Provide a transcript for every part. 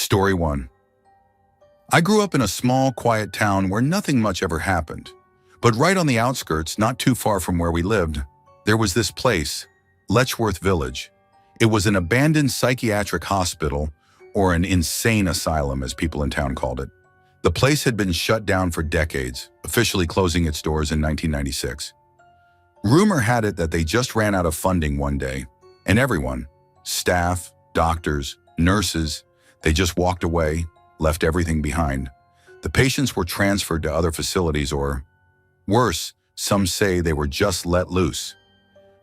Story 1. I grew up in a small, quiet town where nothing much ever happened. But right on the outskirts, not too far from where we lived, there was this place, Letchworth Village. It was an abandoned psychiatric hospital, or an insane asylum as people in town called it. The place had been shut down for decades, officially closing its doors in 1996. Rumor had it that they just ran out of funding one day, and everyone, staff, doctors, nurses, they just walked away, left everything behind. The patients were transferred to other facilities or, worse, some say they were just let loose.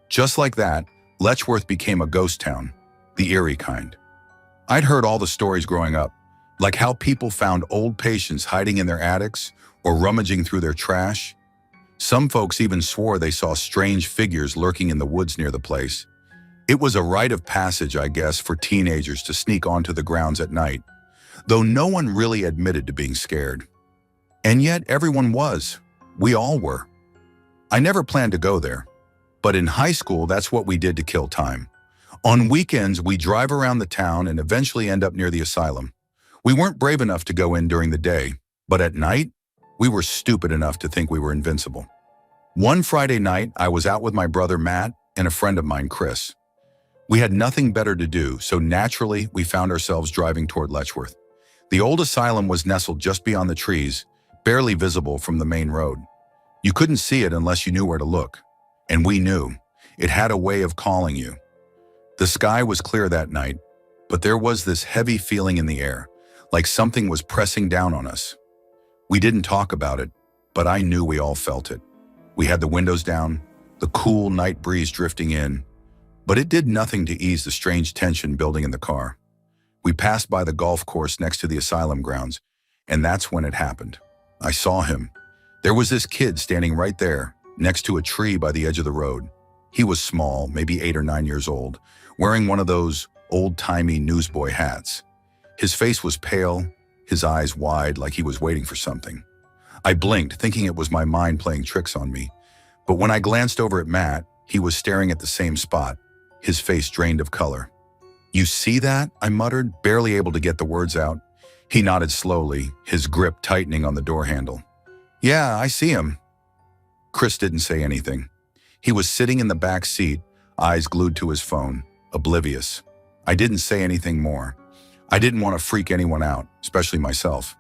Just like that, Letchworth became a ghost town, the eerie kind. I'd heard all the stories growing up, like how people found old patients hiding in their attics or rummaging through their trash. Some folks even swore they saw strange figures lurking in the woods near the place. It was a rite of passage, I guess, for teenagers to sneak onto the grounds at night, though no one really admitted to being scared. And yet everyone was. We all were. I never planned to go there, but in high school that's what we did to kill time. On weekends we drive around the town and eventually end up near the asylum. We weren't brave enough to go in during the day, but at night, we were stupid enough to think we were invincible. One Friday night, I was out with my brother Matt and a friend of mine, Chris. We had nothing better to do, so naturally we found ourselves driving toward Letchworth. The old asylum was nestled just beyond the trees, barely visible from the main road. You couldn't see it unless you knew where to look. And we knew. It had a way of calling you. The sky was clear that night, but there was this heavy feeling in the air, like something was pressing down on us. We didn't talk about it, but I knew we all felt it. We had the windows down, the cool night breeze drifting in, but it did nothing to ease the strange tension building in the car. We passed by the golf course next to the asylum grounds, and that's when it happened. I saw him. There was this kid standing right there, next to a tree by the edge of the road. He was small, maybe 8 or 9 years old, wearing one of those old-timey newsboy hats. His face was pale, his eyes wide like he was waiting for something. I blinked, thinking it was my mind playing tricks on me. But when I glanced over at Matt, he was staring at the same spot, his face drained of color. "You see that?" I muttered, barely able to get the words out. He nodded slowly, his grip tightening on the door handle. "Yeah, I see him." Chris didn't say anything. He was sitting in the back seat, eyes glued to his phone, oblivious. I didn't say anything more. I didn't want to freak anyone out, especially myself.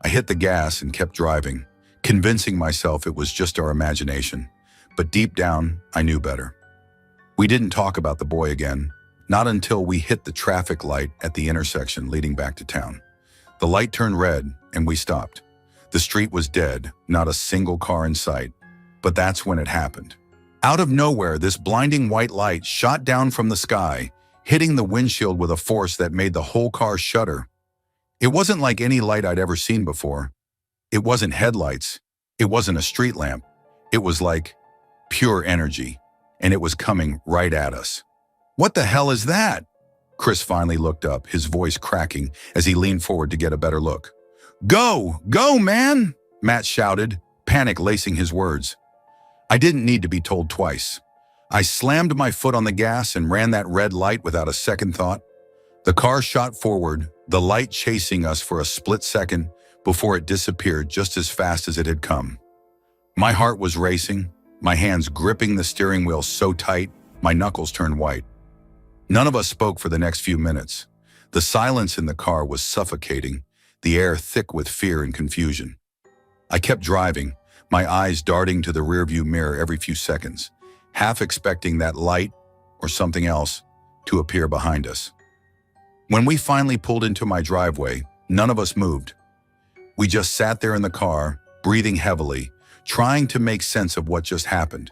I hit the gas and kept driving, convincing myself it was just our imagination. But deep down, I knew better. We didn't talk about the boy again, not until we hit the traffic light at the intersection leading back to town. The light turned red, and we stopped. The street was dead, not a single car in sight. But that's when it happened. Out of nowhere, this blinding white light shot down from the sky, hitting the windshield with a force that made the whole car shudder. It wasn't like any light I'd ever seen before. It wasn't headlights. It wasn't a street lamp. It was like pure energy, and it was coming right at us. "What the hell is that?" Chris finally looked up, his voice cracking as he leaned forward to get a better look. "Go! Go, man!" Matt shouted, panic lacing his words. I didn't need to be told twice. I slammed my foot on the gas and ran that red light without a second thought. The car shot forward, the light chasing us for a split second before it disappeared just as fast as it had come. My heart was racing, my hands gripping the steering wheel so tight, my knuckles turned white. None of us spoke for the next few minutes. The silence in the car was suffocating, the air thick with fear and confusion. I kept driving, my eyes darting to the rearview mirror every few seconds, half expecting that light, or something else, to appear behind us. When we finally pulled into my driveway, none of us moved. We just sat there in the car, breathing heavily, trying to make sense of what just happened.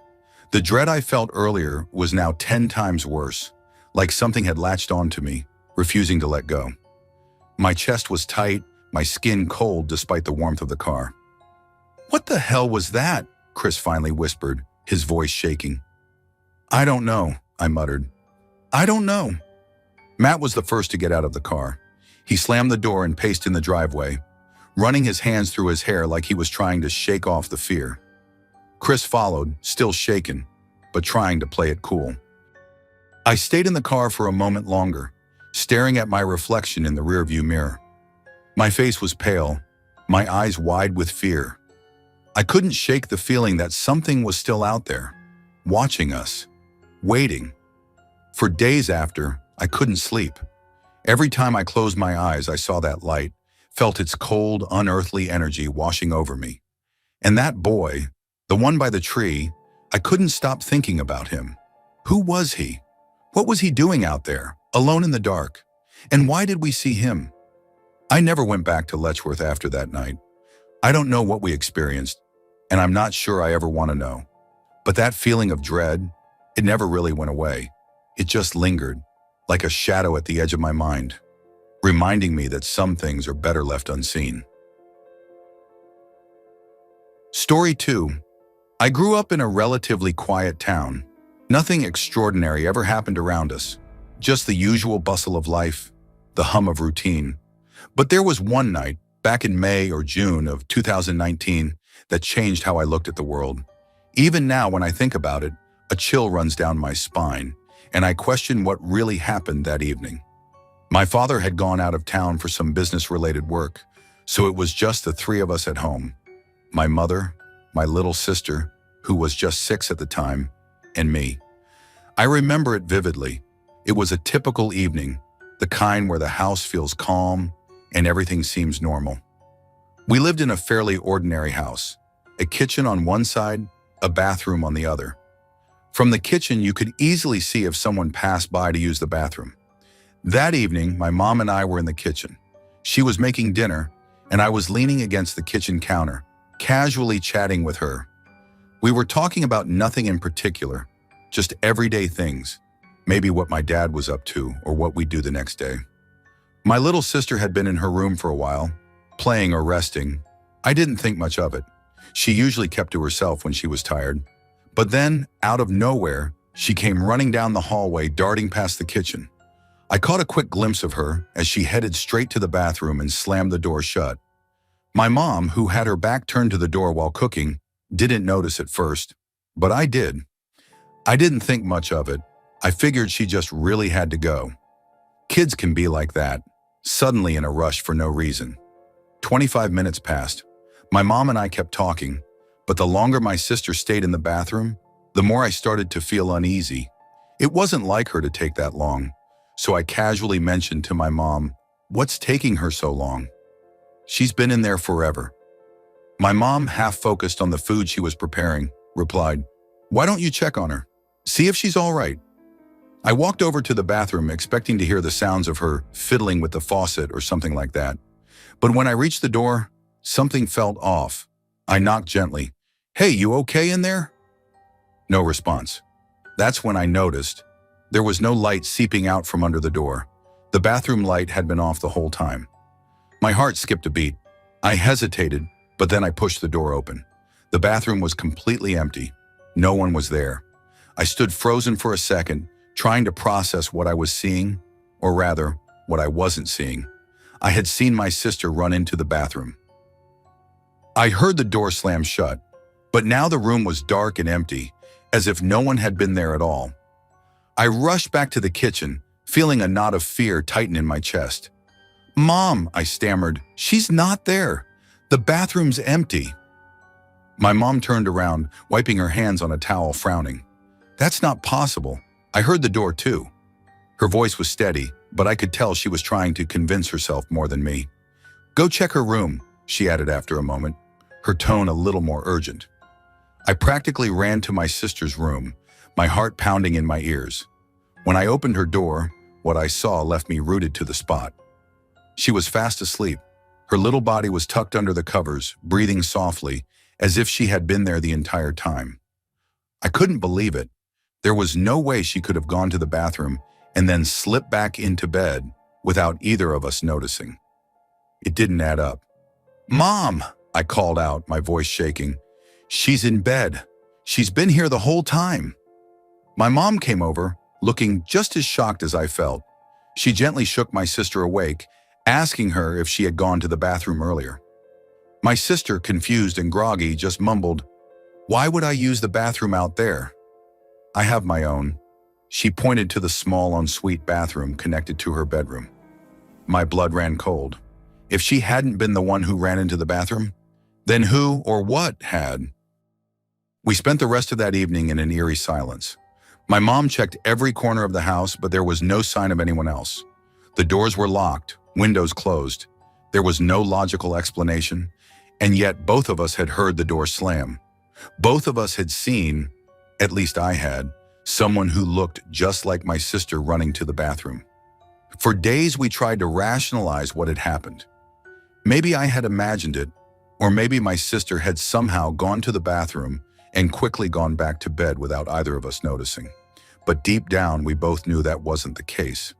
The dread I felt earlier was now 10 times worse, like something had latched onto me, refusing to let go. My chest was tight, my skin cold despite the warmth of the car. "What the hell was that?" Chris finally whispered, his voice shaking. "I don't know," I muttered. "I don't know." Matt was the first to get out of the car. He slammed the door and paced in the driveway, running his hands through his hair like he was trying to shake off the fear. Chris followed, still shaken, but trying to play it cool. I stayed in the car for a moment longer, staring at my reflection in the rearview mirror. My face was pale, my eyes wide with fear. I couldn't shake the feeling that something was still out there, watching us, waiting. For days after, I couldn't sleep. Every time I closed my eyes, I saw that light, felt its cold, unearthly energy washing over me. And that boy, the one by the tree, I couldn't stop thinking about him. Who was he? What was he doing out there, alone in the dark? And why did we see him? I never went back to Letchworth after that night. I don't know what we experienced, and I'm not sure I ever want to know. But that feeling of dread, it never really went away. It just lingered, like a shadow at the edge of my mind, reminding me that some things are better left unseen. Story 2. I grew up in a relatively quiet town. Nothing extraordinary ever happened around us, just the usual bustle of life, the hum of routine. But there was one night, back in May or June of 2019, that changed how I looked at the world. Even now, when I think about it, a chill runs down my spine, and I question what really happened that evening. My father had gone out of town for some business-related work, so it was just the three of us at home. My mother, my little sister, who was just 6 at the time, and me. I remember it vividly. It was a typical evening, the kind where the house feels calm and everything seems normal. We lived in a fairly ordinary house, a kitchen on one side, a bathroom on the other. From the kitchen, you could easily see if someone passed by to use the bathroom. That evening, my mom and I were in the kitchen. She was making dinner, and I was leaning against the kitchen counter, casually chatting with her. We were talking about nothing in particular, just everyday things, maybe what my dad was up to or what we'd do the next day. My little sister had been in her room for a while, playing or resting. I didn't think much of it. She usually kept to herself when she was tired. But then, out of nowhere, she came running down the hallway, darting past the kitchen. I caught a quick glimpse of her as she headed straight to the bathroom and slammed the door shut. My mom, who had her back turned to the door while cooking, didn't notice at first, but I did. I didn't think much of it. I figured she just really had to go. Kids can be like that, suddenly in a rush for no reason. 25 minutes passed. My mom and I kept talking, but the longer my sister stayed in the bathroom, the more I started to feel uneasy. It wasn't like her to take that long, so I casually mentioned to my mom, "What's taking her so long?" "She's been in there forever." My mom, half focused on the food she was preparing, replied, "Why don't you check on her? See if she's all right." I walked over to the bathroom expecting to hear the sounds of her fiddling with the faucet or something like that. But when I reached the door, something felt off. I knocked gently. "Hey, you okay in there?" No response. That's when I noticed there was no light seeping out from under the door. The bathroom light had been off the whole time. My heart skipped a beat. I hesitated, but then I pushed the door open. The bathroom was completely empty. No one was there. I stood frozen for a second, trying to process what I was seeing, or rather, what I wasn't seeing. I had seen my sister run into the bathroom. I heard the door slam shut, but now the room was dark and empty, as if no one had been there at all. I rushed back to the kitchen, feeling a knot of fear tighten in my chest. "Mom," I stammered, "she's not there. The bathroom's empty." My mom turned around, wiping her hands on a towel, frowning. "That's not possible. I heard the door too." Her voice was steady, but I could tell she was trying to convince herself more than me. "Go check her room," she added after a moment, her tone a little more urgent. I practically ran to my sister's room, my heart pounding in my ears. When I opened her door, what I saw left me rooted to the spot. She was fast asleep. Her little body was tucked under the covers, breathing softly, as if she had been there the entire time. I couldn't believe it. There was no way she could have gone to the bathroom and then slipped back into bed without either of us noticing. It didn't add up. "Mom!" I called out, my voice shaking. "She's in bed. She's been here the whole time." My mom came over, looking just as shocked as I felt. She gently shook my sister awake, asking her if she had gone to the bathroom earlier. My sister, confused and groggy, just mumbled, "Why would I use the bathroom out there? I have my own." She pointed to the small ensuite bathroom connected to her bedroom. My blood ran cold. If she hadn't been the one who ran into the bathroom, then who or what had? We spent the rest of that evening in an eerie silence. My mom checked every corner of the house, but there was no sign of anyone else. The doors were locked, windows closed. There was no logical explanation, and yet both of us had heard the door slam. Both of us had seen, at least I had, someone who looked just like my sister running to the bathroom. For days we tried to rationalize what had happened. Maybe I had imagined it, or maybe my sister had somehow gone to the bathroom and quickly gone back to bed without either of us noticing. But deep down, we both knew that wasn't the case.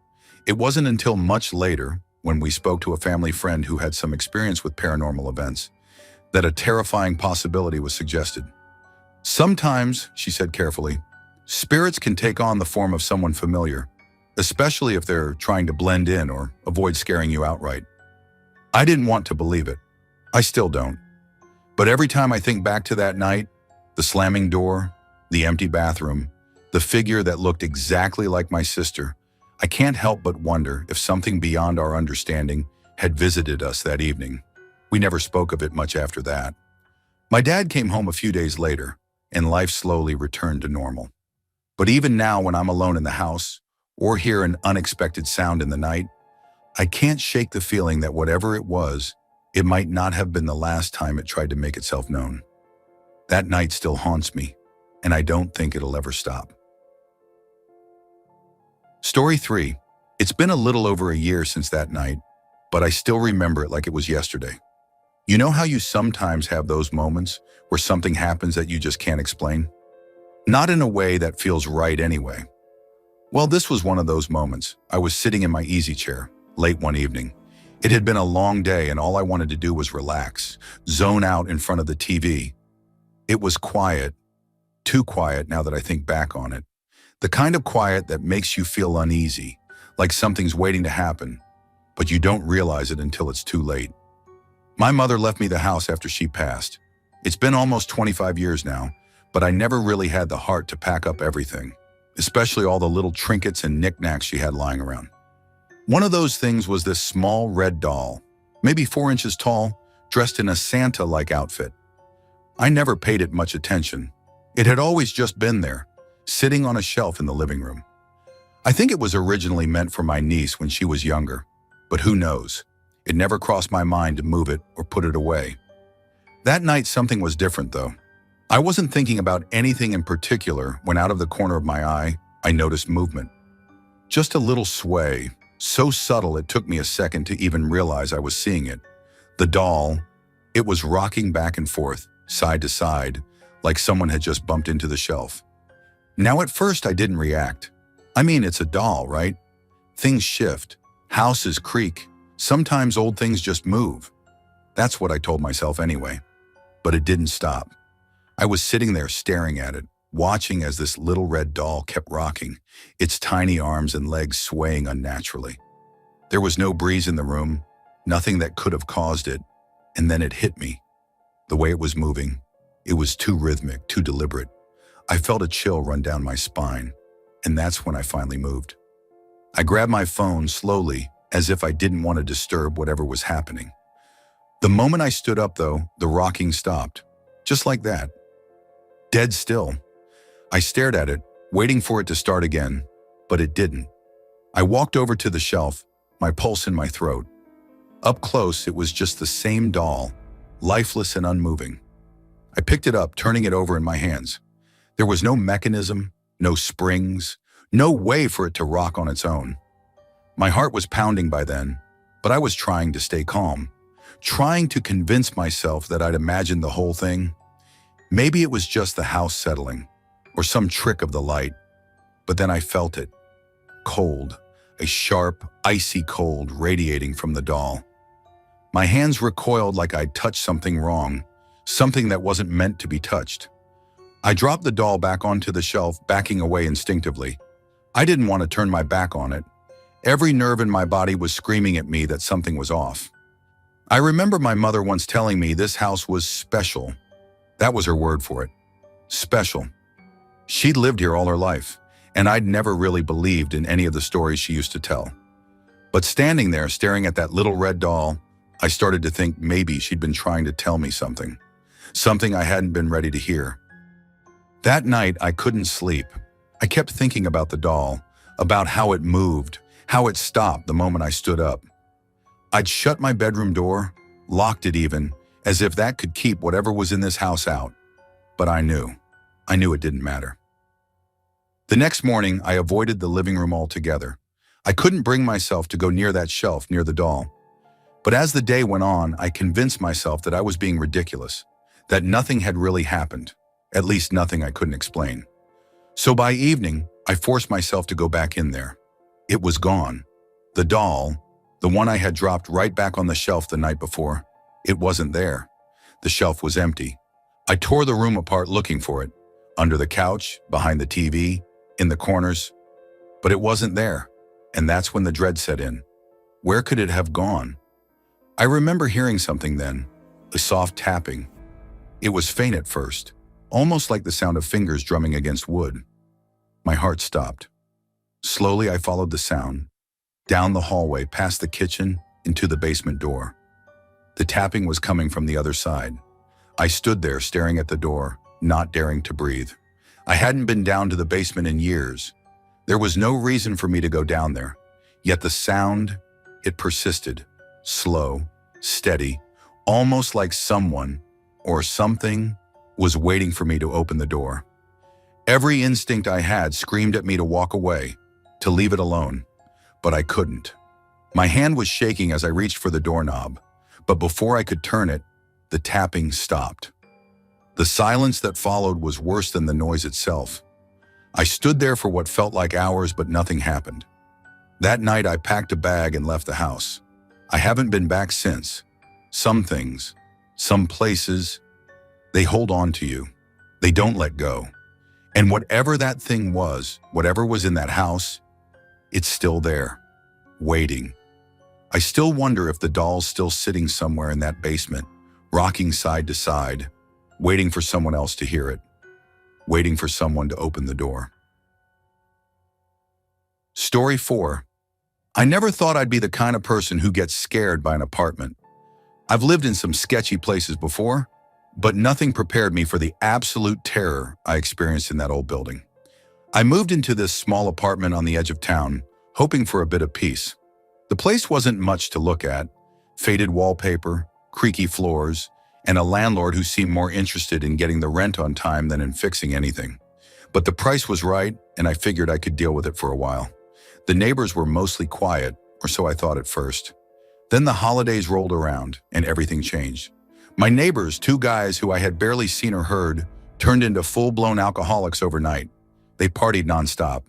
It wasn't until much later, when we spoke to a family friend who had some experience with paranormal events, that a terrifying possibility was suggested. Sometimes, she said carefully, spirits can take on the form of someone familiar, especially if they're trying to blend in or avoid scaring you outright. I didn't want to believe it. I still don't. But every time I think back to that night, the slamming door, the empty bathroom, the figure that looked exactly like my sister, I can't help but wonder if something beyond our understanding had visited us that evening. We never spoke of it much after that. My dad came home a few days later, and life slowly returned to normal. But even now, when I'm alone in the house, or hear an unexpected sound in the night, I can't shake the feeling that whatever it was, it might not have been the last time it tried to make itself known. That night still haunts me, and I don't think it'll ever stop. Story 3. It's been a little over a year since that night, but I still remember it like it was yesterday. You know how you sometimes have those moments where something happens that you just can't explain? Not in a way that feels right anyway. Well, this was one of those moments. I was sitting in my easy chair, late one evening. It had been a long day and all I wanted to do was relax, zone out in front of the TV. It was quiet, too quiet now that I think back on it. The kind of quiet that makes you feel uneasy, like something's waiting to happen, but you don't realize it until it's too late. My mother left me the house after she passed. It's been almost 25 years now, but I never really had the heart to pack up everything, especially all the little trinkets and knickknacks she had lying around. One of those things was this small red doll, maybe 4 inches tall, dressed in a Santa-like outfit. I never paid it much attention. It had always just been there, sitting on a shelf in the living room. I think it was originally meant for my niece when she was younger, but who knows? It never crossed my mind to move it or put it away. That night something was different though. I wasn't thinking about anything in particular when out of the corner of my eye, I noticed movement. Just a little sway, so subtle it took me a second to even realize I was seeing it. The doll, it was rocking back and forth, side to side, like someone had just bumped into the shelf. Now at first I didn't react. I mean, it's a doll, right? Things shift, houses creak, sometimes old things just move. That's what I told myself anyway. But it didn't stop. I was sitting there staring at it, watching as this little red doll kept rocking, its tiny arms and legs swaying unnaturally. There was no breeze in the room, nothing that could have caused it, and then it hit me. The way it was moving, it was too rhythmic, too deliberate. I felt a chill run down my spine, and that's when I finally moved. I grabbed my phone slowly, as if I didn't want to disturb whatever was happening. The moment I stood up, though, the rocking stopped. Just like that. Dead still. I stared at it, waiting for it to start again, but it didn't. I walked over to the shelf, my pulse in my throat. Up close, it was just the same doll, lifeless and unmoving. I picked it up, turning it over in my hands. There was no mechanism, no springs, no way for it to rock on its own. My heart was pounding by then, but I was trying to stay calm, trying to convince myself that I'd imagined the whole thing. Maybe it was just the house settling, or some trick of the light. But then I felt it. Cold, a sharp, icy cold radiating from the doll. My hands recoiled like I'd touched something wrong, something that wasn't meant to be touched. I dropped the doll back onto the shelf, backing away instinctively. I didn't want to turn my back on it. Every nerve in my body was screaming at me that something was off. I remember my mother once telling me this house was special. That was her word for it. Special. She'd lived here all her life, and I'd never really believed in any of the stories she used to tell. But standing there staring at that little red doll, I started to think maybe she'd been trying to tell me something. Something I hadn't been ready to hear. That night, I couldn't sleep. I kept thinking about the doll, about how it moved, how it stopped the moment I stood up. I'd shut my bedroom door, locked it even, as if that could keep whatever was in this house out. But I knew it didn't matter. The next morning, I avoided the living room altogether. I couldn't bring myself to go near that shelf near the doll. But as the day went on, I convinced myself that I was being ridiculous, that nothing had really happened, at least nothing I couldn't explain. So by evening, I forced myself to go back in there. It was gone. The doll, the one I had dropped right back on the shelf the night before, it wasn't there. The shelf was empty. I tore the room apart looking for it, under the couch, behind the TV, in the corners. But it wasn't there, and that's when the dread set in. Where could it have gone? I remember hearing something then, a soft tapping. It was faint at first, almost like the sound of fingers drumming against wood. My heart stopped. Slowly, I followed the sound, down the hallway, past the kitchen, into the basement door. The tapping was coming from the other side. I stood there staring at the door, not daring to breathe. I hadn't been down to the basement in years. There was no reason for me to go down there. Yet the sound, it persisted, slow, steady, almost like someone or something was waiting for me to open the door. Every instinct I had screamed at me to walk away, to leave it alone, but I couldn't. My hand was shaking as I reached for the doorknob, but before I could turn it, the tapping stopped. The silence that followed was worse than the noise itself. I stood there for what felt like hours, but nothing happened. That night, I packed a bag and left the house. I haven't been back since. Some things, some places, they hold on to you. They don't let go. And whatever that thing was, whatever was in that house, it's still there, waiting. I still wonder if the doll's still sitting somewhere in that basement, rocking side to side, waiting for someone else to hear it, waiting for someone to open the door. Story 4. I never thought I'd be the kind of person who gets scared by an apartment. I've lived in some sketchy places before, but nothing prepared me for the absolute terror I experienced in that old building. I moved into this small apartment on the edge of town, hoping for a bit of peace. The place wasn't much to look at: faded wallpaper, creaky floors, and a landlord who seemed more interested in getting the rent on time than in fixing anything. But the price was right, and I figured I could deal with it for a while. The neighbors were mostly quiet, or so I thought at first. Then the holidays rolled around, and everything changed. My neighbors, two guys who I had barely seen or heard, turned into full-blown alcoholics overnight. They partied nonstop.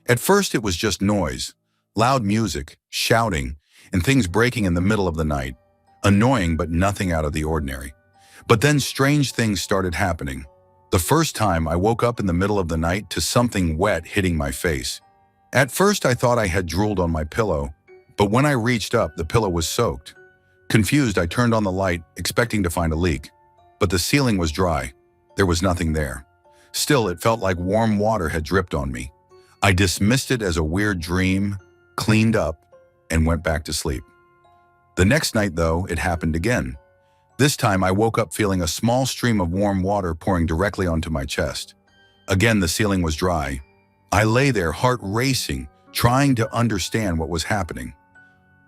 At first, it was just noise, loud music, shouting, and things breaking in the middle of the night. Annoying, but nothing out of the ordinary. But then strange things started happening. The first time, I woke up in the middle of the night to something wet hitting my face. At first, I thought I had drooled on my pillow, but when I reached up, the pillow was soaked. Confused, I turned on the light, expecting to find a leak. But the ceiling was dry. There was nothing there. Still, it felt like warm water had dripped on me. I dismissed it as a weird dream, cleaned up, and went back to sleep. The next night, though, it happened again. This time, I woke up feeling a small stream of warm water pouring directly onto my chest. Again, the ceiling was dry. I lay there, heart racing, trying to understand what was happening.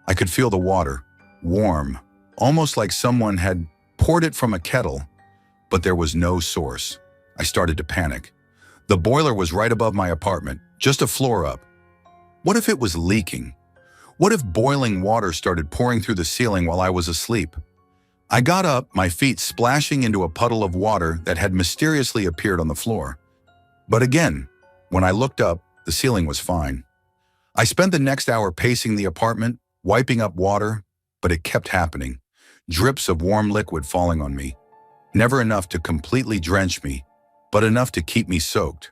I could feel the water, warm, almost like someone had poured it from a kettle, but there was no source. I started to panic. The boiler was right above my apartment, just a floor up. What if it was leaking? What if boiling water started pouring through the ceiling while I was asleep? I got up, my feet splashing into a puddle of water that had mysteriously appeared on the floor. But again, when I looked up, the ceiling was fine. I spent the next hour pacing the apartment, wiping up water, but it kept happening. Drips of warm liquid falling on me. Never enough to completely drench me, but enough to keep me soaked.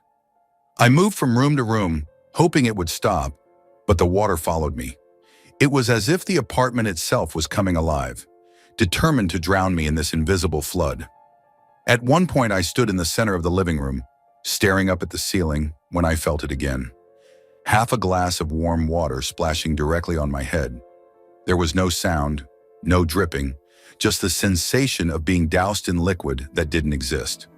I moved from room to room, hoping it would stop, but the water followed me. It was as if the apartment itself was coming alive, determined to drown me in this invisible flood. At one point, I stood in the center of the living room, staring up at the ceiling when I felt it again. Half a glass of warm water splashing directly on my head. There was no sound, no dripping, just the sensation of being doused in liquid that didn't exist.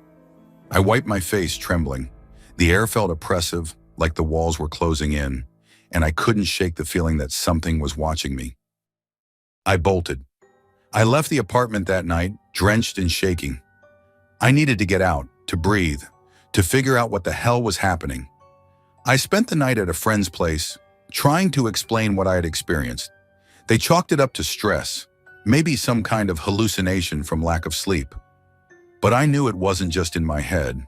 I wiped my face, trembling. The air felt oppressive, like the walls were closing in, and I couldn't shake the feeling that something was watching me. I bolted. I left the apartment that night, drenched and shaking. I needed to get out, to breathe, to figure out what the hell was happening. I spent the night at a friend's place, trying to explain what I had experienced. They chalked it up to stress, maybe some kind of hallucination from lack of sleep. But I knew it wasn't just in my head.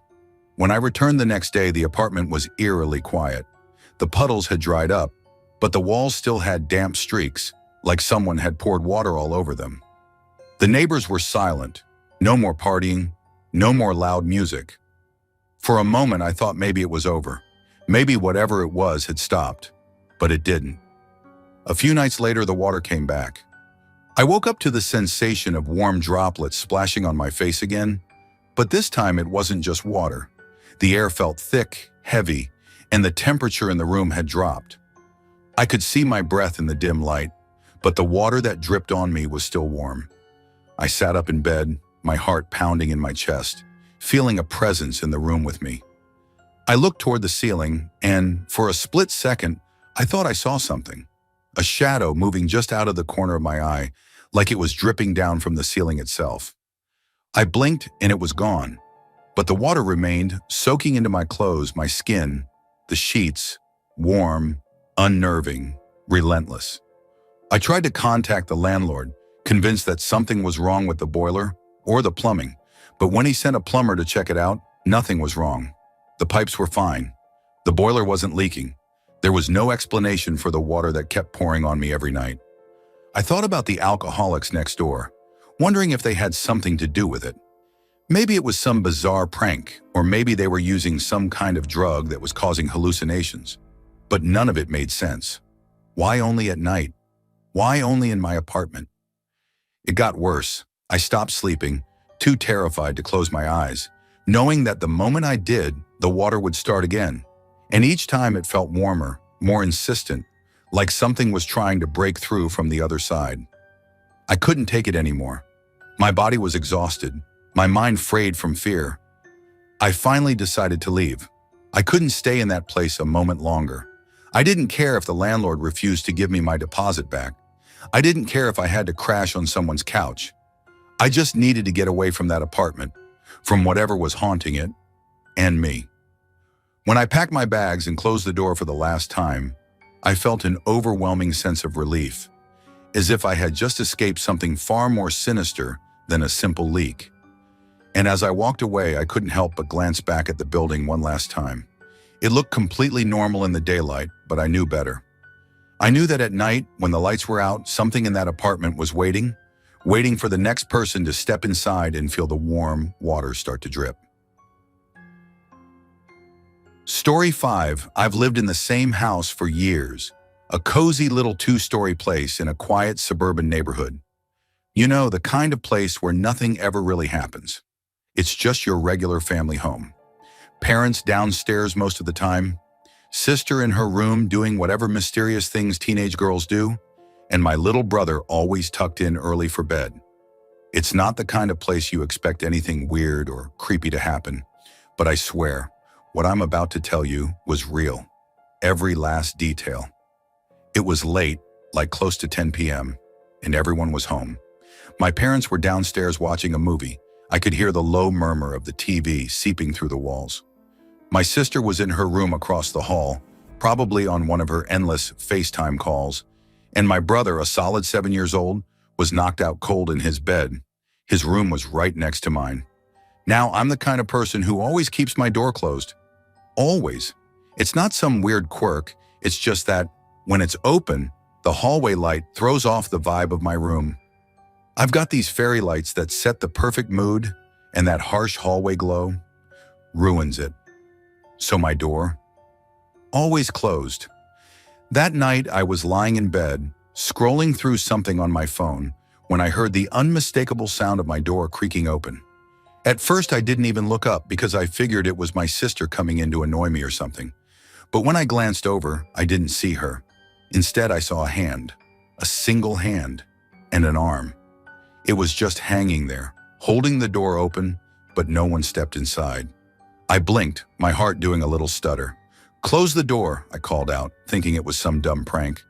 When I returned the next day, the apartment was eerily quiet. The puddles had dried up, but the walls still had damp streaks, like someone had poured water all over them. The neighbors were silent. No more partying, no more loud music. For a moment, I thought maybe it was over. Maybe whatever it was had stopped, but it didn't. A few nights later, the water came back. I woke up to the sensation of warm droplets splashing on my face again, but this time it wasn't just water. The air felt thick, heavy, and the temperature in the room had dropped. I could see my breath in the dim light, but the water that dripped on me was still warm. I sat up in bed, my heart pounding in my chest, feeling a presence in the room with me. I looked toward the ceiling, and for a split second, I thought I saw something. A shadow moving just out of the corner of my eye, like it was dripping down from the ceiling itself. I blinked and it was gone, but the water remained, soaking into my clothes, my skin, the sheets, warm, unnerving, relentless. I tried to contact the landlord, convinced that something was wrong with the boiler or the plumbing, but when he sent a plumber to check it out, nothing was wrong. The pipes were fine. The boiler wasn't leaking. There was no explanation for the water that kept pouring on me every night. I thought about the alcoholics next door, wondering if they had something to do with it. Maybe it was some bizarre prank, or maybe they were using some kind of drug that was causing hallucinations. But none of it made sense. Why only at night? Why only in my apartment? It got worse. I stopped sleeping, too terrified to close my eyes, knowing that the moment I did, the water would start again. And each time it felt warmer, more insistent, like something was trying to break through from the other side. I couldn't take it anymore. My body was exhausted, my mind frayed from fear. I finally decided to leave. I couldn't stay in that place a moment longer. I didn't care if the landlord refused to give me my deposit back. I didn't care if I had to crash on someone's couch. I just needed to get away from that apartment, from whatever was haunting it, and me. When I packed my bags and closed the door for the last time, I felt an overwhelming sense of relief, as if I had just escaped something far more sinister than a simple leak. And as I walked away, I couldn't help but glance back at the building one last time. It looked completely normal in the daylight, but I knew better. I knew that at night, when the lights were out, something in that apartment was waiting for the next person to step inside and feel the warm water start to drip. Story 5. I've lived in the same house for years. A cozy little 2-story place in a quiet suburban neighborhood. You know, the kind of place where nothing ever really happens. It's just your regular family home. Parents downstairs most of the time, sister in her room doing whatever mysterious things teenage girls do, and my little brother always tucked in early for bed. It's not the kind of place you expect anything weird or creepy to happen, but I swear, what I'm about to tell you was real. Every last detail. It was late, like close to 10 p.m., and everyone was home. My parents were downstairs watching a movie. I could hear the low murmur of the TV seeping through the walls. My sister was in her room across the hall, probably on one of her endless FaceTime calls, and my brother, a solid 7 years old, was knocked out cold in his bed. His room was right next to mine. Now, I'm the kind of person who always keeps my door closed. Always. It's not some weird quirk, it's just that, when it's open, the hallway light throws off the vibe of my room. I've got these fairy lights that set the perfect mood, and that harsh hallway glow ruins it. So my door, always closed. That night I was lying in bed, scrolling through something on my phone, when I heard the unmistakable sound of my door creaking open. At first, I didn't even look up because I figured it was my sister coming in to annoy me or something. But when I glanced over, I didn't see her. Instead, I saw a hand, a single hand, and an arm. It was just hanging there, holding the door open, but no one stepped inside. I blinked, my heart doing a little stutter. "Close the door," I called out, thinking it was some dumb prank.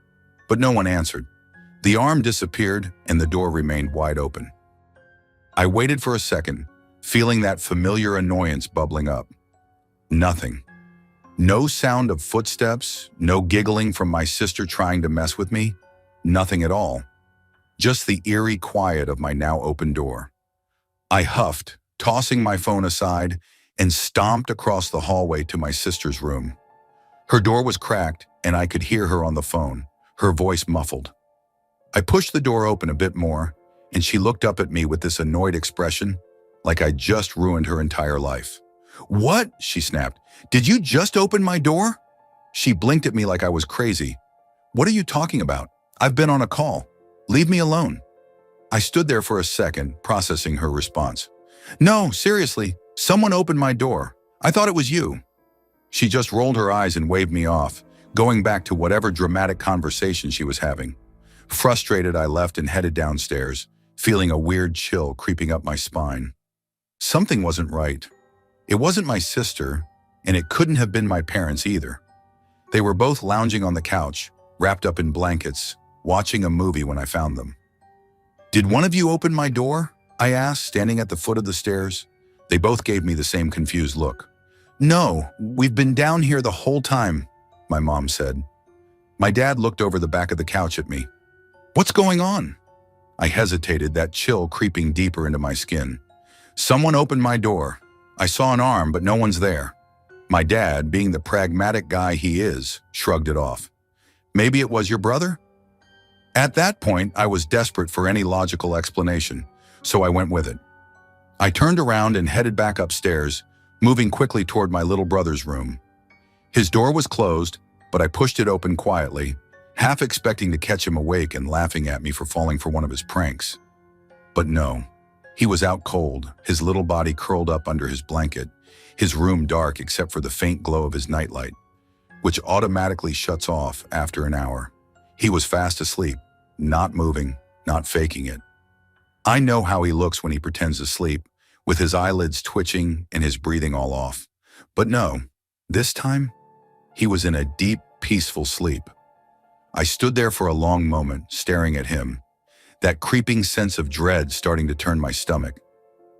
But no one answered. The arm disappeared and the door remained wide open. I waited for a second, feeling that familiar annoyance bubbling up. Nothing. No sound of footsteps, no giggling from my sister trying to mess with me. Nothing at all. Just the eerie quiet of my now open door. I huffed, tossing my phone aside, and stomped across the hallway to my sister's room. Her door was cracked, and I could hear her on the phone, her voice muffled. I pushed the door open a bit more, and she looked up at me with this annoyed expression, like I'd just ruined her entire life. "What?" she snapped. "Did you just open my door?" She blinked at me like I was crazy. "What are you talking about? I've been on a call. Leave me alone." I stood there for a second, processing her response. "No, seriously, someone opened my door. I thought it was you." She just rolled her eyes and waved me off, going back to whatever dramatic conversation she was having. Frustrated, I left and headed downstairs, feeling a weird chill creeping up my spine. Something wasn't right. It wasn't my sister, and it couldn't have been my parents either. They were both lounging on the couch, wrapped up in blankets, watching a movie when I found them. "Did one of you open my door?" I asked, standing at the foot of the stairs. They both gave me the same confused look. "No, we've been down here the whole time," my mom said. My dad looked over the back of the couch at me. "What's going on?" I hesitated, that chill creeping deeper into my skin. "Someone opened my door. I saw an arm, but no one's there." My dad, being the pragmatic guy he is, shrugged it off. "Maybe it was your brother?" At that point, I was desperate for any logical explanation, so I went with it. I turned around and headed back upstairs, moving quickly toward my little brother's room. His door was closed, but I pushed it open quietly, half expecting to catch him awake and laughing at me for falling for one of his pranks. But no, he was out cold, his little body curled up under his blanket, his room dark except for the faint glow of his nightlight, which automatically shuts off after an hour. He was fast asleep, not moving, not faking it. I know how he looks when he pretends to sleep, with his eyelids twitching and his breathing all off. But no, this time, he was in a deep, peaceful sleep. I stood there for a long moment, staring at him, that creeping sense of dread starting to turn my stomach.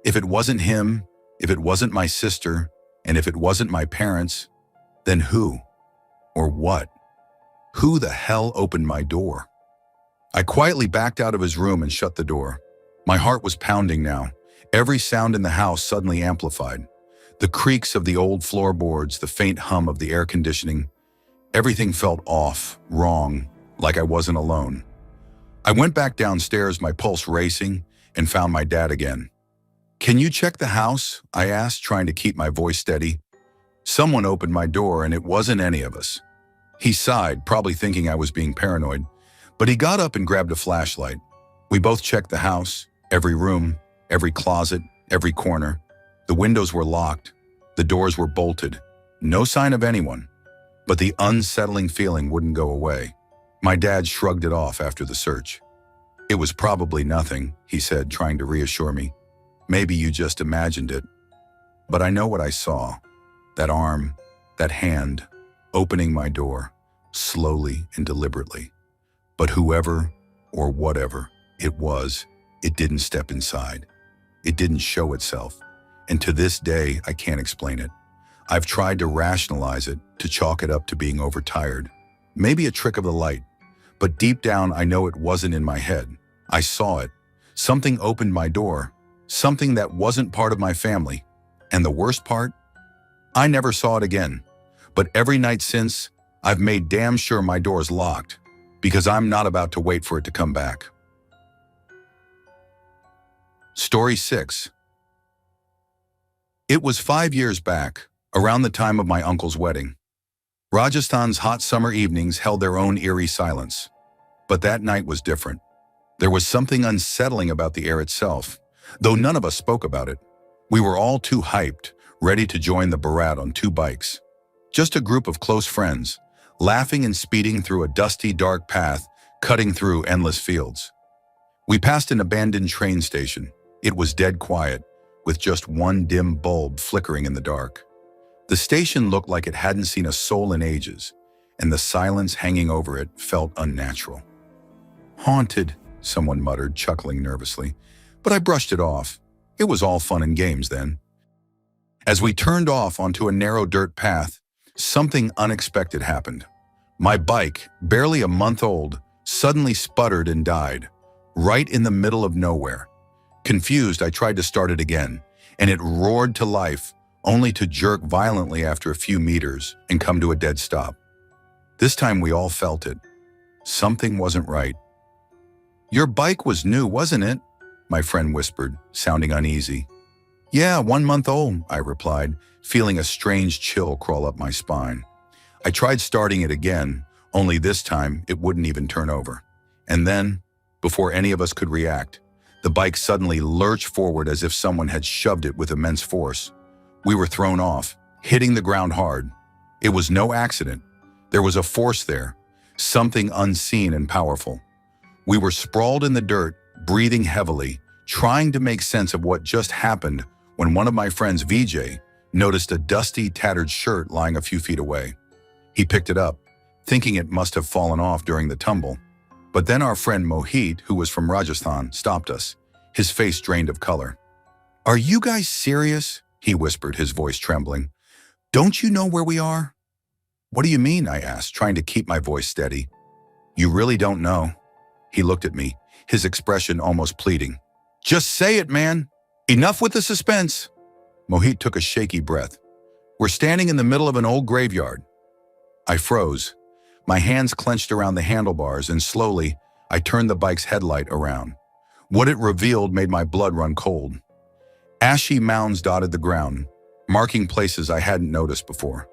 If it wasn't him, if it wasn't my sister, and if it wasn't my parents, then who? Or what? Who the hell opened my door? I quietly backed out of his room and shut the door. My heart was pounding now, every sound in the house suddenly amplified. The creaks of the old floorboards, the faint hum of the air conditioning. Everything felt off, wrong, like I wasn't alone. I went back downstairs, my pulse racing, and found my dad again. "Can you check the house?" I asked, trying to keep my voice steady. "Someone opened my door and it wasn't any of us." He sighed, probably thinking I was being paranoid, but he got up and grabbed a flashlight. We both checked the house, every room, every closet, every corner. The windows were locked, the doors were bolted, no sign of anyone. But the unsettling feeling wouldn't go away. My dad shrugged it off after the search. "It was probably nothing," he said, trying to reassure me. "Maybe you just imagined it." But I know what I saw. That arm, that hand, opening my door, slowly and deliberately. But whoever or whatever it was, it didn't step inside. It didn't show itself. And to this day, I can't explain it. I've tried to rationalize it, to chalk it up to being overtired. Maybe a trick of the light. But deep down, I know it wasn't in my head. I saw it. Something opened my door. Something that wasn't part of my family. And the worst part? I never saw it again. But every night since, I've made damn sure my door's locked, because I'm not about to wait for it to come back. Story 6. It was 5 years back, around the time of my uncle's wedding. Rajasthan's hot summer evenings held their own eerie silence. But that night was different. There was something unsettling about the air itself, though none of us spoke about it. We were all too hyped, ready to join the Barat on two bikes. Just a group of close friends, laughing and speeding through a dusty, dark path, cutting through endless fields. We passed an abandoned train station. It was dead quiet, with just one dim bulb flickering in the dark. The station looked like it hadn't seen a soul in ages, and the silence hanging over it felt unnatural. "Haunted," someone muttered, chuckling nervously, but I brushed it off. It was all fun and games then. As we turned off onto a narrow dirt path, something unexpected happened. My bike, barely a month old, suddenly sputtered and died, right in the middle of nowhere. Confused, I tried to start it again, and it roared to life, only to jerk violently after a few meters and come to a dead stop. This time we all felt it. Something wasn't right. "Your bike was new, wasn't it?" my friend whispered, sounding uneasy. "Yeah, 1 month old," I replied, feeling a strange chill crawl up my spine. I tried starting it again, only this time it wouldn't even turn over. And then, before any of us could react, the bike suddenly lurched forward as if someone had shoved it with immense force. We were thrown off, hitting the ground hard. It was no accident. There was a force there, something unseen and powerful. We were sprawled in the dirt, breathing heavily, trying to make sense of what just happened when one of my friends, VJ, noticed a dusty, tattered shirt lying a few feet away. He picked it up, thinking it must have fallen off during the tumble. But then our friend Mohit, who was from Rajasthan, stopped us, his face drained of color. "Are you guys serious?" he whispered, his voice trembling. "Don't you know where we are?" "What do you mean?" I asked, trying to keep my voice steady. "You really don't know?" He looked at me, his expression almost pleading. "Just say it, man. Enough with the suspense." Mohit took a shaky breath. "We're standing in the middle of an old graveyard." I froze. My hands clenched around the handlebars, and slowly, I turned the bike's headlight around. What it revealed made my blood run cold. Ashy mounds dotted the ground, marking places I hadn't noticed before.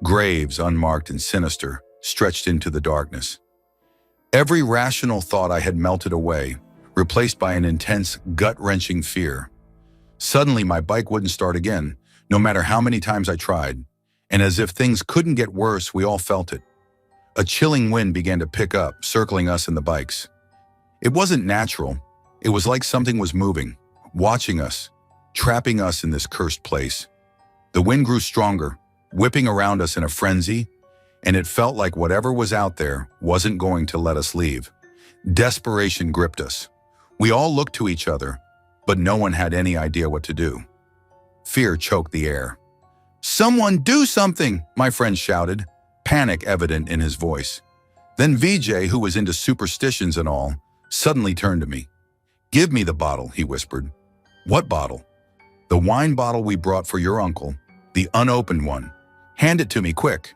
Graves, unmarked and sinister, stretched into the darkness. Every rational thought I had melted away, replaced by an intense, gut-wrenching fear. Suddenly, my bike wouldn't start again, no matter how many times I tried. And as if things couldn't get worse, we all felt it. A chilling wind began to pick up, circling us and the bikes. It wasn't natural. It was like something was moving, watching us, trapping us in this cursed place. The wind grew stronger, whipping around us in a frenzy, and it felt like whatever was out there wasn't going to let us leave. Desperation gripped us. We all looked to each other, but no one had any idea what to do. Fear choked the air. "Someone do something!" my friend shouted, panic evident in his voice. Then VJ, who was into superstitions and all, suddenly turned to me. "Give me the bottle," he whispered. "What bottle?" "The wine bottle we brought for your uncle, the unopened one. Hand it to me, quick."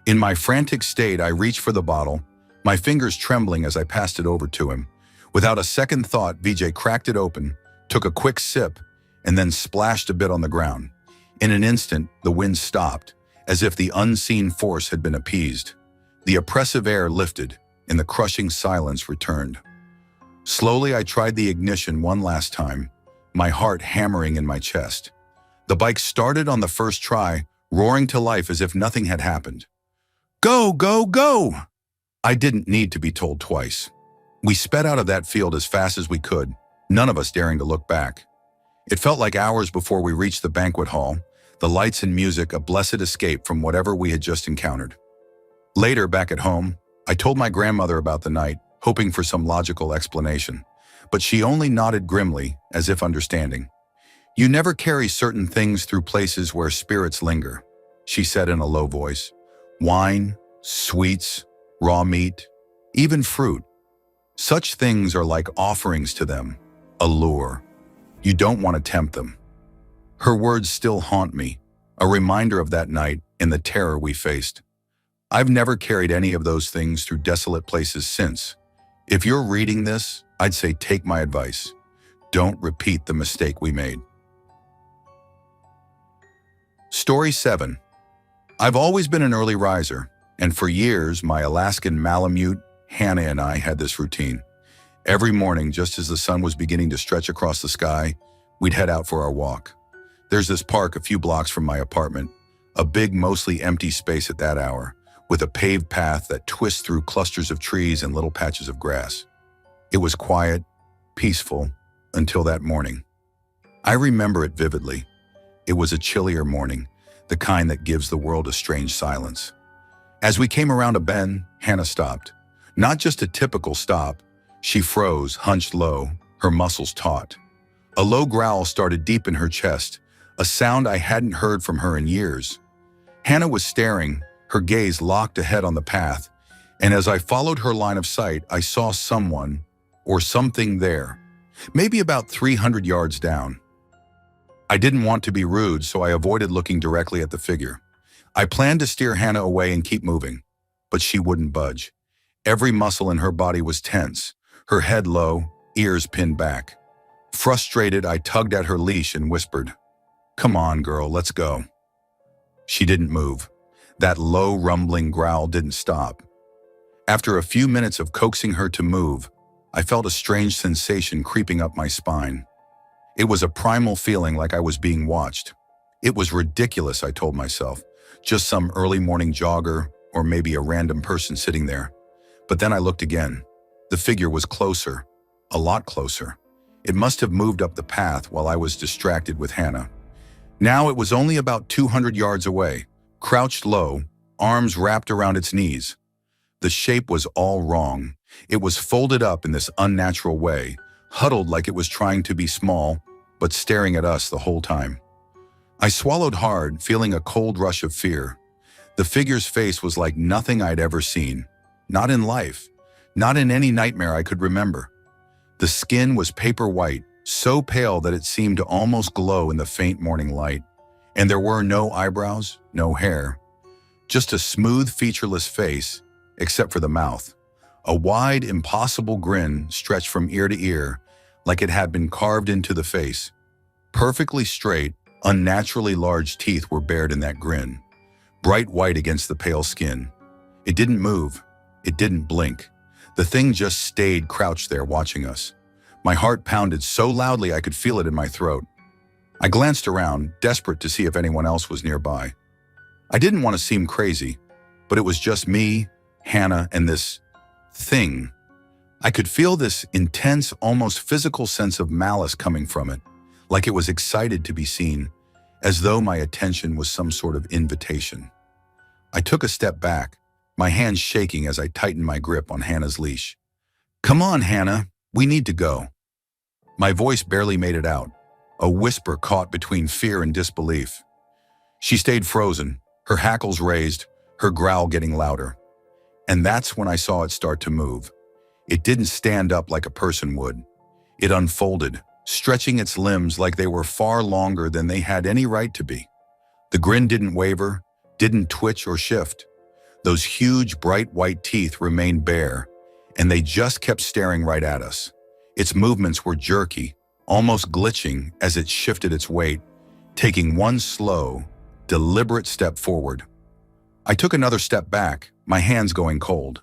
In my frantic state, I reached for the bottle, my fingers trembling as I passed it over to him. Without a second thought, VJ cracked it open, took a quick sip, and then splashed a bit on the ground. In an instant, the wind stopped, as if the unseen force had been appeased. The oppressive air lifted, and the crushing silence returned. Slowly, I tried the ignition one last time, my heart hammering in my chest. The bike started on the first try, roaring to life as if nothing had happened. "Go, go, go!" I didn't need to be told twice. We sped out of that field as fast as we could, none of us daring to look back. It felt like hours before we reached the banquet hall, the lights and music a blessed escape from whatever we had just encountered. Later, back at home, I told my grandmother about the night, hoping for some logical explanation, but she only nodded grimly, as if understanding. "You never carry certain things through places where spirits linger," she said in a low voice. "Wine, sweets, raw meat, even fruit. Such things are like offerings to them, a lure. You don't want to tempt them." Her words still haunt me, a reminder of that night and the terror we faced. I've never carried any of those things through desolate places since. If you're reading this, I'd say take my advice. Don't repeat the mistake we made. Story 7. I've always been an early riser, and for years, my Alaskan Malamute, Hannah, and I had this routine. Every morning, just as the sun was beginning to stretch across the sky, we'd head out for our walk. There's this park a few blocks from my apartment, a big, mostly empty space at that hour, with a paved path that twists through clusters of trees and little patches of grass. It was quiet, peaceful, until that morning. I remember it vividly. It was a chillier morning, the kind that gives the world a strange silence. As we came around a bend, Hannah stopped. Not just a typical stop. She froze, hunched low, her muscles taut. A low growl started deep in her chest, a sound I hadn't heard from her in years. Hannah was staring, her gaze locked ahead on the path, and as I followed her line of sight, I saw someone, or something there, maybe about 300 yards down. I didn't want to be rude, so I avoided looking directly at the figure. I planned to steer Hannah away and keep moving, but she wouldn't budge. Every muscle in her body was tense, her head low, ears pinned back. Frustrated, I tugged at her leash and whispered, "Come on, girl, let's go." She didn't move. That low, rumbling growl didn't stop. After a few minutes of coaxing her to move, I felt a strange sensation creeping up my spine. It was a primal feeling like I was being watched. It was ridiculous, I told myself. Just some early morning jogger, or maybe a random person sitting there. But then I looked again. The figure was closer, a lot closer. It must have moved up the path while I was distracted with Hannah. Now it was only about 200 yards away, crouched low, arms wrapped around its knees. The shape was all wrong. It was folded up in this unnatural way, huddled like it was trying to be small, but staring at us the whole time. I swallowed hard, feeling a cold rush of fear. The figure's face was like nothing I'd ever seen. Not in life. Not in any nightmare I could remember. The skin was paper white, so pale that it seemed to almost glow in the faint morning light. And there were no eyebrows, no hair. Just a smooth, featureless face, except for the mouth. A wide, impossible grin stretched from ear to ear, like it had been carved into the face. Perfectly straight, unnaturally large teeth were bared in that grin, bright white against the pale skin. It didn't move. It didn't blink. The thing just stayed crouched there watching us. My heart pounded so loudly I could feel it in my throat. I glanced around, desperate to see if anyone else was nearby. I didn't want to seem crazy, but it was just me, Hannah, and this thing. I could feel this intense, almost physical sense of malice coming from it, like it was excited to be seen, as though my attention was some sort of invitation. I took a step back, my hands shaking as I tightened my grip on Hannah's leash. "Come on, Hannah, we need to go." My voice barely made it out, a whisper caught between fear and disbelief. She stayed frozen, her hackles raised, her growl getting louder. And that's when I saw it start to move. It didn't stand up like a person would. It unfolded, stretching its limbs like they were far longer than they had any right to be. The grin didn't waver, didn't twitch or shift. Those huge, bright white teeth remained bare, and they just kept staring right at us. Its movements were jerky, almost glitching as it shifted its weight, taking one slow, deliberate step forward. I took another step back, my hands going cold.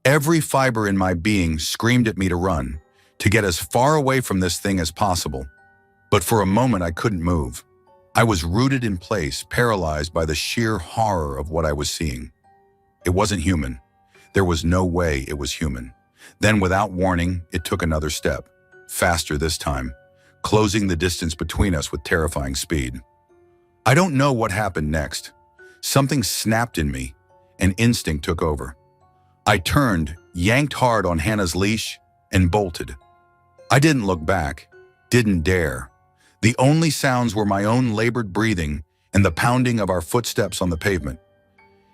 Every fiber in my being screamed at me to run, to get as far away from this thing as possible. But for a moment I couldn't move. I was rooted in place, paralyzed by the sheer horror of what I was seeing. It wasn't human. There was no way it was human. Then, without warning, it took another step, faster this time, closing the distance between us with terrifying speed. I don't know what happened next. Something snapped in me. An instinct took over. I turned, yanked hard on Hannah's leash, and bolted. I didn't look back, didn't dare. The only sounds were my own labored breathing and the pounding of our footsteps on the pavement.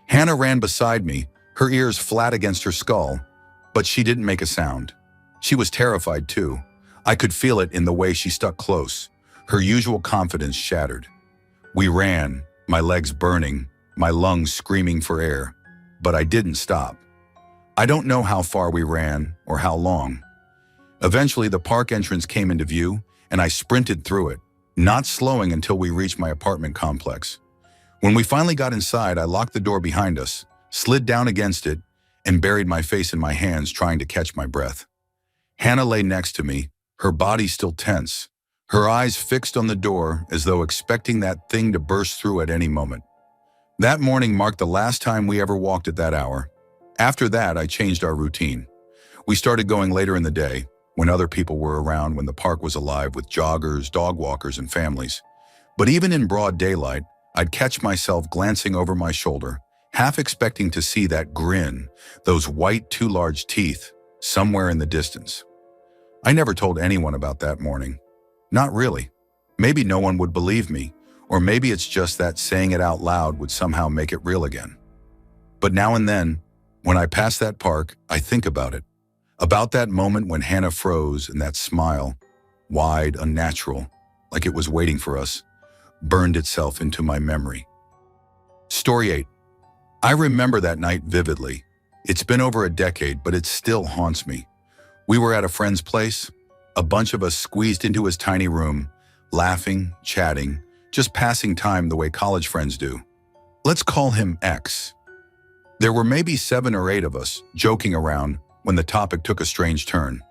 Hannah ran beside me, her ears flat against her skull, but she didn't make a sound. She was terrified too. I could feel it in the way she stuck close, her usual confidence shattered. We ran, my legs burning, my lungs screaming for air, but I didn't stop. I don't know how far we ran or how long. Eventually, the park entrance came into view, and I sprinted through it, not slowing until we reached my apartment complex. When we finally got inside, I locked the door behind us, slid down against it, and buried my face in my hands, trying to catch my breath. Hannah lay next to me, her body still tense, her eyes fixed on the door as though expecting that thing to burst through at any moment. That morning marked the last time we ever walked at that hour. After that, I changed our routine. We started going later in the day, when other people were around, when the park was alive with joggers, dog walkers, and families. But even in broad daylight, I'd catch myself glancing over my shoulder, half expecting to see that grin, those white, too large teeth, somewhere in the distance. I never told anyone about that morning. Not really. Maybe no one would believe me, or maybe it's just that saying it out loud would somehow make it real again. But now and then, when I pass that park, I think about it. About that moment when Hannah froze and that smile, wide, unnatural, like it was waiting for us, burned itself into my memory. Story 8. I remember that night vividly. It's been over a decade, but it still haunts me. We were at a friend's place, a bunch of us squeezed into his tiny room, laughing, chatting, just passing time the way college friends do. Let's call him X. There were maybe 7 or 8 of us, joking around, when the topic took a strange turn.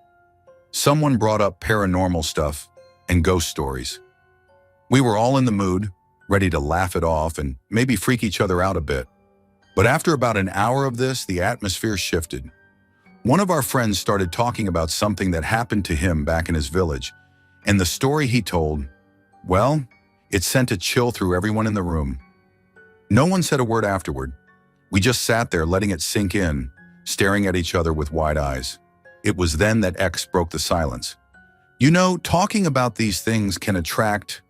Someone brought up paranormal stuff and ghost stories. We were all in the mood, ready to laugh it off and maybe freak each other out a bit. But after about an hour of this, the atmosphere shifted. One of our friends started talking about something that happened to him back in his village, and the story he told, well, it sent a chill through everyone in the room. No one said a word afterward. We just sat there letting it sink in, staring at each other with wide eyes. It was then that X broke the silence. You know, talking about these things can attract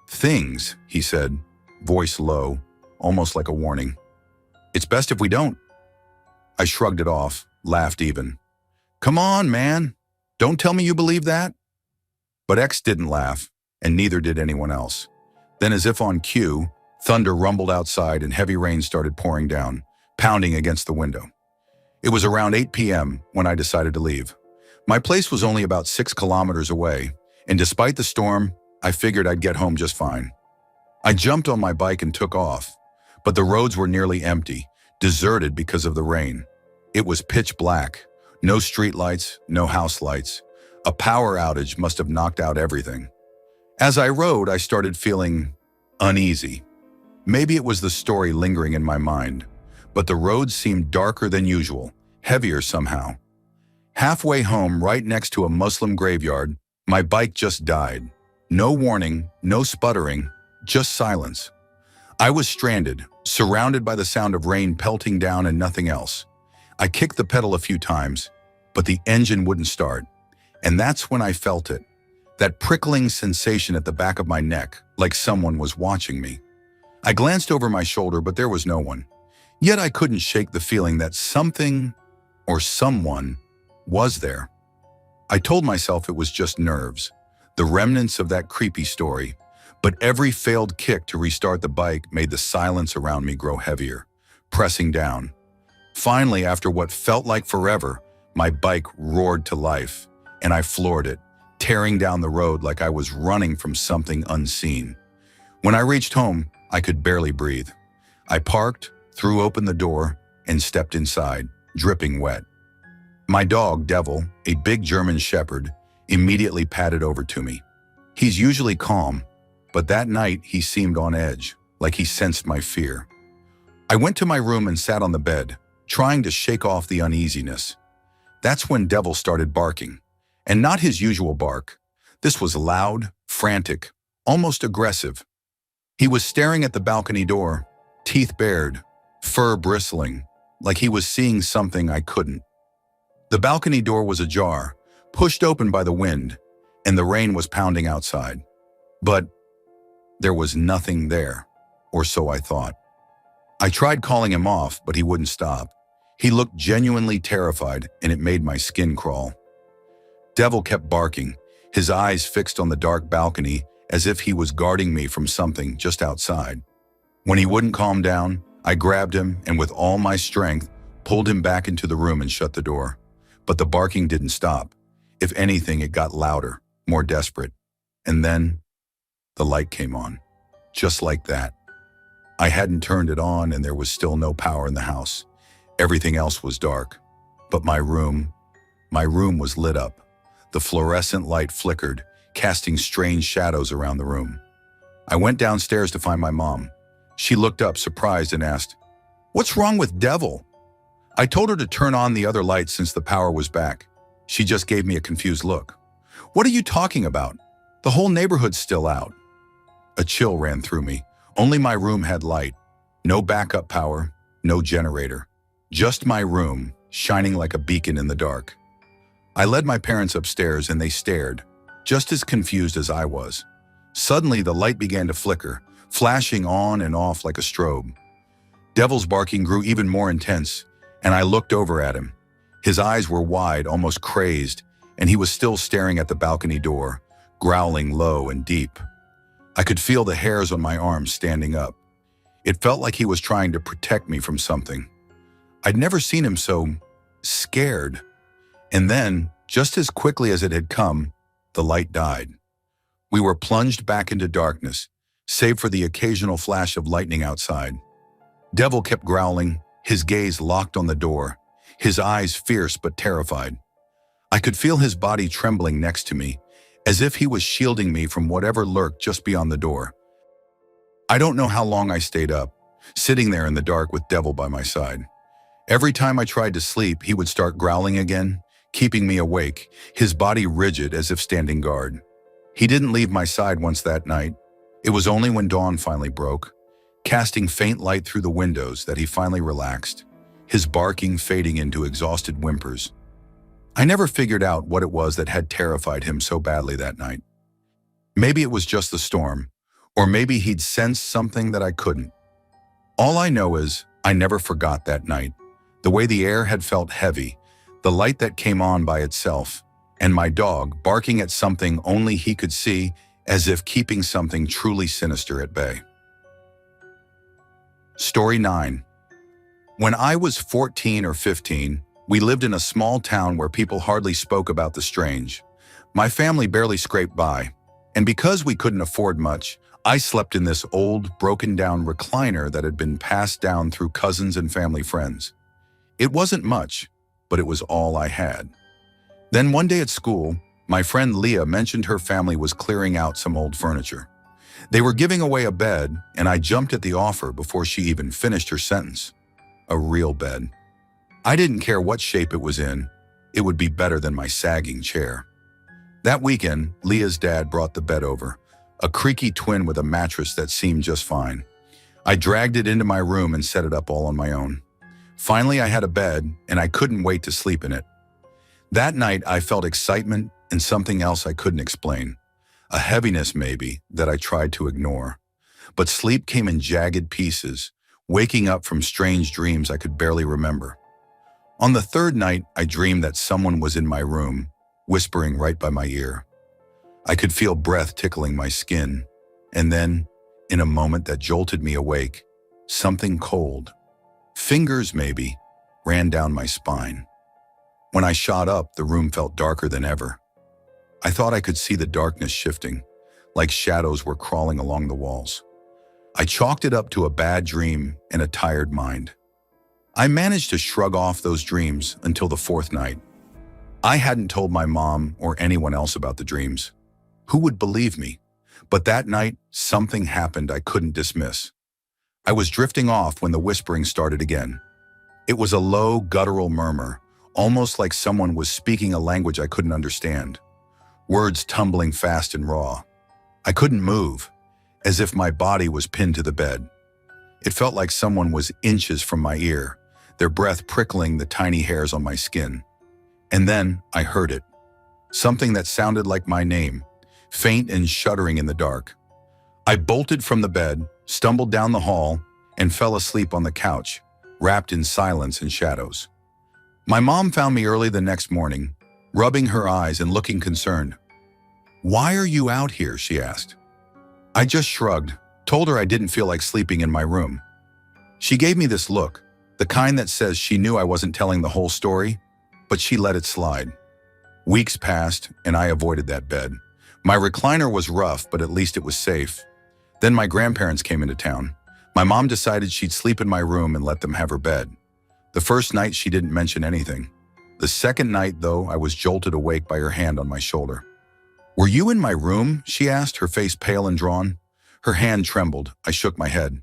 things, he said, voice low, almost like a warning. It's best if we don't. I shrugged it off, laughed even. Come on, man. Don't tell me you believe that. But X didn't laugh, and neither did anyone else. Then, as if on cue, thunder rumbled outside and heavy rain started pouring down, pounding against the window. It was around 8 p.m. when I decided to leave. My place was only about 6 kilometers away, and despite the storm, I figured I'd get home just fine. I jumped on my bike and took off, but the roads were nearly empty, deserted because of the rain. It was pitch black, no street lights, no house lights. A power outage must have knocked out everything. As I rode, I started feeling uneasy. Maybe it was the story lingering in my mind, but the roads seemed darker than usual, heavier somehow. Halfway home, right next to a Muslim graveyard, my bike just died. No warning, no sputtering, just silence. I was stranded, surrounded by the sound of rain pelting down and nothing else. I kicked the pedal a few times, but the engine wouldn't start. And that's when I felt it, that prickling sensation at the back of my neck, like someone was watching me. I glanced over my shoulder, but there was no one. Yet I couldn't shake the feeling that something or someone was there. I told myself it was just nerves, the remnants of that creepy story, but every failed kick to restart the bike made the silence around me grow heavier, pressing down. Finally, after what felt like forever, my bike roared to life, and I floored it, tearing down the road like I was running from something unseen. When I reached home, I could barely breathe. I parked, threw open the door, and stepped inside, dripping wet. My dog, Devil, a big German shepherd, immediately padded over to me. He's usually calm, but that night he seemed on edge, like he sensed my fear. I went to my room and sat on the bed, trying to shake off the uneasiness. That's when Devil started barking, and not his usual bark. This was loud, frantic, almost aggressive. He was staring at the balcony door, teeth bared, fur bristling, like he was seeing something I couldn't. The balcony door was ajar, pushed open by the wind, and the rain was pounding outside. But there was nothing there, or so I thought. I tried calling him off, but he wouldn't stop. He looked genuinely terrified, and it made my skin crawl. Devil kept barking, his eyes fixed on the dark balcony as if he was guarding me from something just outside. When he wouldn't calm down, I grabbed him and with all my strength, pulled him back into the room and shut the door. But the barking didn't stop. If anything, it got louder, more desperate. And then the light came on, just like that. I hadn't turned it on and there was still no power in the house. Everything else was dark, but my room was lit up. The fluorescent light flickered, casting strange shadows around the room. I went downstairs to find my mom. She looked up, surprised, and asked, "What's wrong with Devil?" I told her to turn on the other lights since the power was back. She just gave me a confused look. "What are you talking about? The whole neighborhood's still out." A chill ran through me. Only my room had light. No backup power, no generator. Just my room, shining like a beacon in the dark. I led my parents upstairs and they stared, just as confused as I was. Suddenly, the light began to flicker, flashing on and off like a strobe. Devil's barking grew even more intense, and I looked over at him. His eyes were wide, almost crazed, and he was still staring at the balcony door, growling low and deep. I could feel the hairs on my arms standing up. It felt like he was trying to protect me from something. I'd never seen him so scared. And then, just as quickly as it had come, the light died. We were plunged back into darkness, save for the occasional flash of lightning outside. Devil kept growling, his gaze locked on the door, his eyes fierce but terrified. I could feel his body trembling next to me, as if he was shielding me from whatever lurked just beyond the door. I don't know how long I stayed up, sitting there in the dark with Devil by my side. Every time I tried to sleep, he would start growling again, keeping me awake, his body rigid as if standing guard. He didn't leave my side once that night. It was only when dawn finally broke, casting faint light through the windows, that he finally relaxed, his barking fading into exhausted whimpers. I never figured out what it was that had terrified him so badly that night. Maybe it was just the storm, or maybe he'd sensed something that I couldn't. All I know is I never forgot that night, the way the air had felt heavy, the light that came on by itself, and my dog barking at something only he could see, as if keeping something truly sinister at bay. Story 9. When I was 14 or 15, we lived in a small town where people hardly spoke about the strange. My family barely scraped by, and because we couldn't afford much, I slept in this old, broken-down recliner that had been passed down through cousins and family friends. It wasn't much, but it was all I had. Then one day at school, my friend Leah mentioned her family was clearing out some old furniture. They were giving away a bed, and I jumped at the offer before she even finished her sentence. A real bed. I didn't care what shape it was in. It would be better than my sagging chair. That weekend, Leah's dad brought the bed over, a creaky twin with a mattress that seemed just fine. I dragged it into my room and set it up all on my own. Finally, I had a bed, and I couldn't wait to sleep in it. That night, I felt excitement and something else I couldn't explain. A heaviness, maybe, that I tried to ignore. But sleep came in jagged pieces, waking up from strange dreams I could barely remember. On the third night, I dreamed that someone was in my room, whispering right by my ear. I could feel breath tickling my skin, and then, in a moment that jolted me awake, something cold, fingers maybe, ran down my spine. When I shot up, the room felt darker than ever. I thought I could see the darkness shifting, like shadows were crawling along the walls. I chalked it up to a bad dream and a tired mind. I managed to shrug off those dreams until the fourth night. I hadn't told my mom or anyone else about the dreams. Who would believe me? But that night, something happened I couldn't dismiss. I was drifting off when the whispering started again. It was a low, guttural murmur, almost like someone was speaking a language I couldn't understand. Words tumbling fast and raw. I couldn't move, as if my body was pinned to the bed. It felt like someone was inches from my ear, their breath prickling the tiny hairs on my skin. And then I heard it. Something that sounded like my name, faint and shuddering in the dark. I bolted from the bed, stumbled down the hall, and fell asleep on the couch, wrapped in silence and shadows. My mom found me early the next morning, rubbing her eyes and looking concerned. "Why are you out here?" she asked. I just shrugged, told her I didn't feel like sleeping in my room. She gave me this look, the kind that says she knew I wasn't telling the whole story, but she let it slide. Weeks passed, and I avoided that bed. My recliner was rough, but at least it was safe. Then my grandparents came into town. My mom decided she'd sleep in my room and let them have her bed. The first night, she didn't mention anything. The second night, though, I was jolted awake by her hand on my shoulder. "Were you in my room?" she asked, her face pale and drawn. Her hand trembled. I shook my head.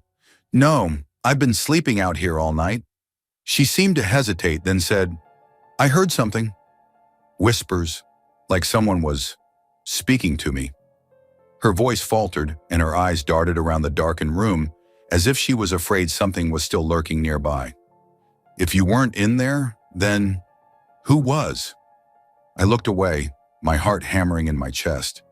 "No, I've been sleeping out here all night." She seemed to hesitate, then said, "I heard something." Whispers, like someone was speaking to me. Her voice faltered, and her eyes darted around the darkened room, as if she was afraid something was still lurking nearby. "If you weren't in there, then who was?" I looked away, my heart hammering in my chest.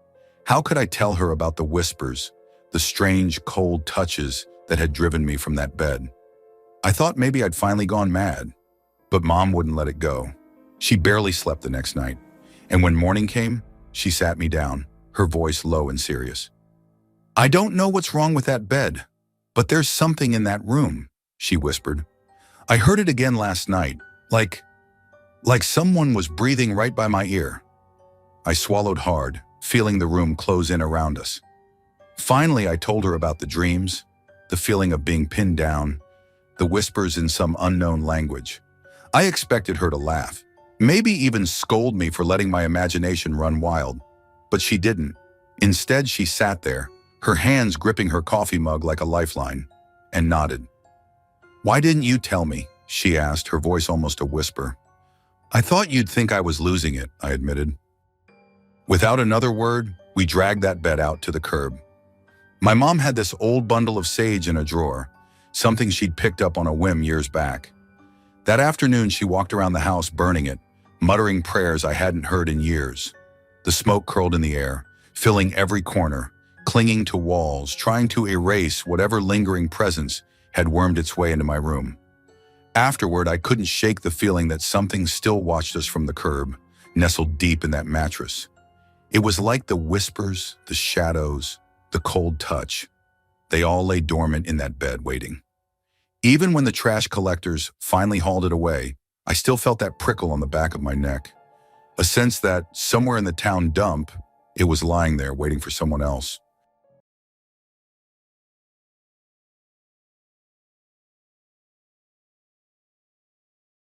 How could I tell her about the whispers, the strange, cold touches that had driven me from that bed? I thought maybe I'd finally gone mad, but Mom wouldn't let it go. She barely slept the next night, and when morning came, she sat me down, her voice low and serious. "I don't know what's wrong with that bed, but there's something in that room," she whispered. "I heard it again last night, like someone was breathing right by my ear." I swallowed hard, feeling the room close in around us. Finally, I told her about the dreams, the feeling of being pinned down, the whispers in some unknown language. I expected her to laugh, maybe even scold me for letting my imagination run wild, but she didn't. Instead, she sat there, her hands gripping her coffee mug like a lifeline, and nodded. "Why didn't you tell me?" she asked, her voice almost a whisper. "I thought you'd think I was losing it," I admitted. Without another word, we dragged that bed out to the curb. My mom had this old bundle of sage in a drawer, something she'd picked up on a whim years back. That afternoon, she walked around the house burning it, muttering prayers I hadn't heard in years. The smoke curled in the air, filling every corner, clinging to walls, trying to erase whatever lingering presence had wormed its way into my room. Afterward, I couldn't shake the feeling that something still watched us from the curb, nestled deep in that mattress. It was like the whispers, the shadows, the cold touch. They all lay dormant in that bed, waiting. Even when the trash collectors finally hauled it away, I still felt that prickle on the back of my neck. A sense that somewhere in the town dump, it was lying there waiting for someone else.